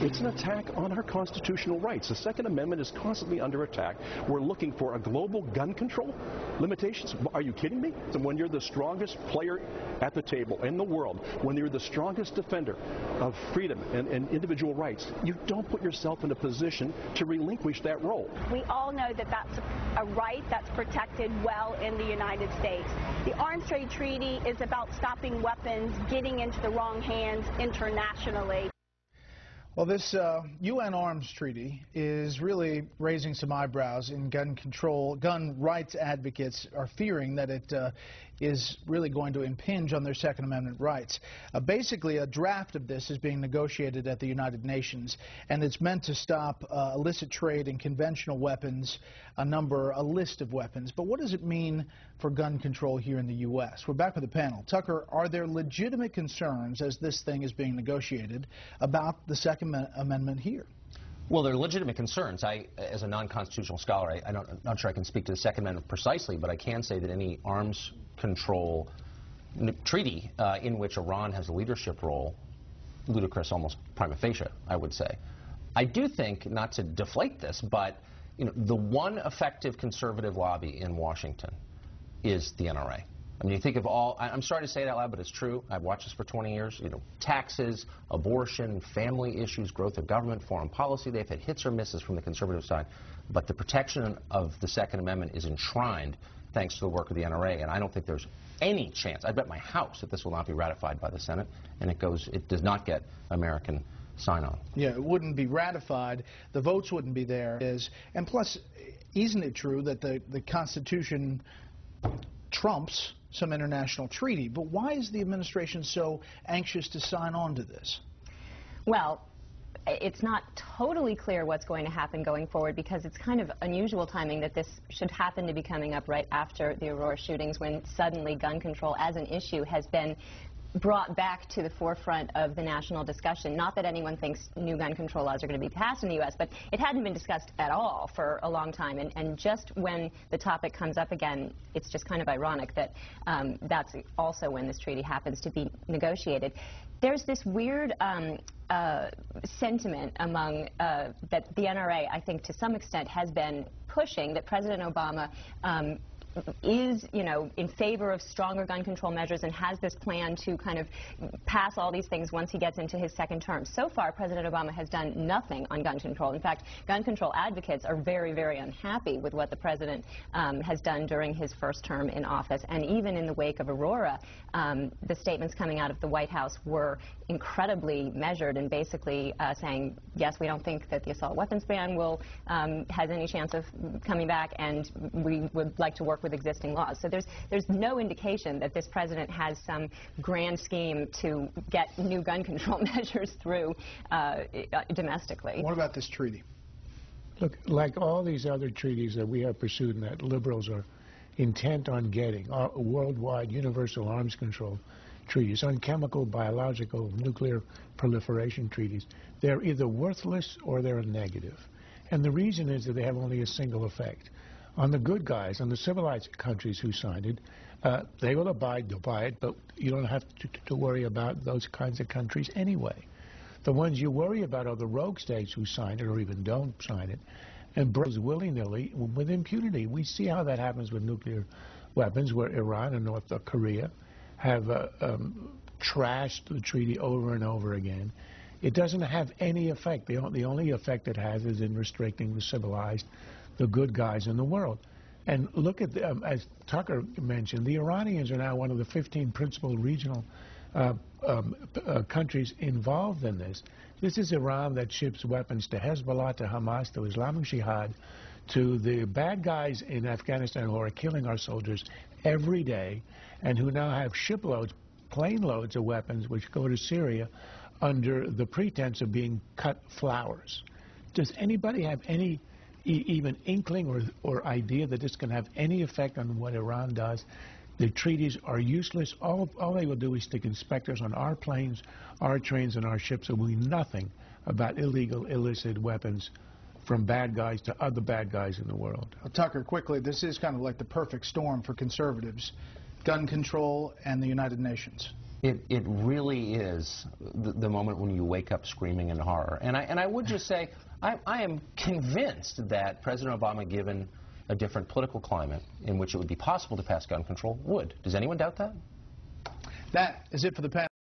It's an attack on our constitutional rights. The Second Amendment is constantly under attack. We're looking for a global gun control limitations. Are you kidding me? So when you're the strongest player at the table in the world, when you're the strongest defender of freedom and individual rights, you don't put yourself in a position to relinquish that role. We all know that that's a right that's protected well in the United States. The Arms Trade Treaty is about stopping weapons getting into the wrong hands internationally. Well, this UN Arms Treaty is really raising some eyebrows in gun control. Gun rights advocates are fearing that it is really going to impinge on their Second Amendment rights. Basically, a draft of this is being negotiated at the United Nations, and it's meant to stop illicit trade in conventional weapons, a list of weapons. But what does it mean for gun control here in the U.S.? We're back with the panel. Tucker, are there legitimate concerns as this thing is being negotiated about the Second Amendment here? Well, there are legitimate concerns. As a non-constitutional scholar, I'm not sure I can speak to the Second Amendment precisely, but I can say that any arms control treaty in which Iran has a leadership role, ludicrous almost prima facie, I would say. I do think, not to deflate this, but the one effective conservative lobby in Washington is the NRA. I mean, you think of all, I'm sorry to say it out loud, but it's true. I've watched this for 20 years. Taxes, abortion, family issues, growth of government, foreign policy. They've had hits or misses from the conservative side. But the protection of the Second Amendment is enshrined thanks to the work of the NRA. And I don't think there's any chance, I bet my house, that this will not be ratified by the Senate. And it does not get American sign-on. Yeah, it wouldn't be ratified. The votes wouldn't be there. And plus, isn't it true that the Constitution trumps some international treaty? But why is the administration so anxious to sign on to this? Well, it's not totally clear what's going to happen going forward, because it's kind of unusual timing that this should happen to be coming up right after the Aurora shootings, when suddenly gun control as an issue has been brought back to the forefront of the national discussion. Not that anyone thinks new gun control laws are going to be passed in the U.S., but it hadn't been discussed at all for a long time. And just when the topic comes up again, it's just kind of ironic that that's also when this treaty happens to be negotiated. There's this weird sentiment among that the NRA, I think, to some extent has been pushing, that President Obama is, in favor of stronger gun control measures and has this plan to kind of pass all these things once he gets into his second term. So far, President Obama has done nothing on gun control. In fact, gun control advocates are very, very unhappy with what the president has done during his first term in office. And even in the wake of Aurora, the statements coming out of the White House were incredibly measured and basically saying, yes, we don't think that the assault weapons ban has any chance of coming back, and we would like to work with existing laws. So there's no indication that this president has some grand scheme to get new gun control measures through domestically. What about this treaty? Look, like all these other treaties that we have pursued and that liberals are intent on getting, worldwide universal arms control treaties, on chemical, biological, nuclear proliferation treaties, they're either worthless or they're a negative. And the reason is that they have only a single effect. On the good guys, on the civilized countries who signed it, they will abide by it, but you don't have to worry about those kinds of countries anyway. The ones you worry about are the rogue states who signed it or even don't sign it, and break willy-nilly with impunity. We see how that happens with nuclear weapons, where Iran and North Korea have trashed the treaty over and over again. It doesn't have any effect. The only effect it has is in restricting the civilized, the good guys in the world. And look at, as Tucker mentioned, the Iranians are now one of the 15 principal regional countries involved in this. This is Iran that ships weapons to Hezbollah, to Hamas, to Islamic Jihad, to the bad guys in Afghanistan who are killing our soldiers every day, and who now have shiploads, plane loads of weapons which go to Syria under the pretense of being cut flowers. Does anybody have any even inkling or idea that this can have any effect on what Iran does? The treaties are useless. All they will do is stick inspectors on our planes, our trains, and our ships, and will do nothing about illegal, illicit weapons from bad guys to other bad guys in the world. Tucker, quickly, this is kind of like the perfect storm for conservatives, gun control and the United Nations. It really is the moment when you wake up screaming in horror. And I would just say, I am convinced that President Obama, given a different political climate in which it would be possible to pass gun control, would. Does anyone doubt that? That is it for the panel.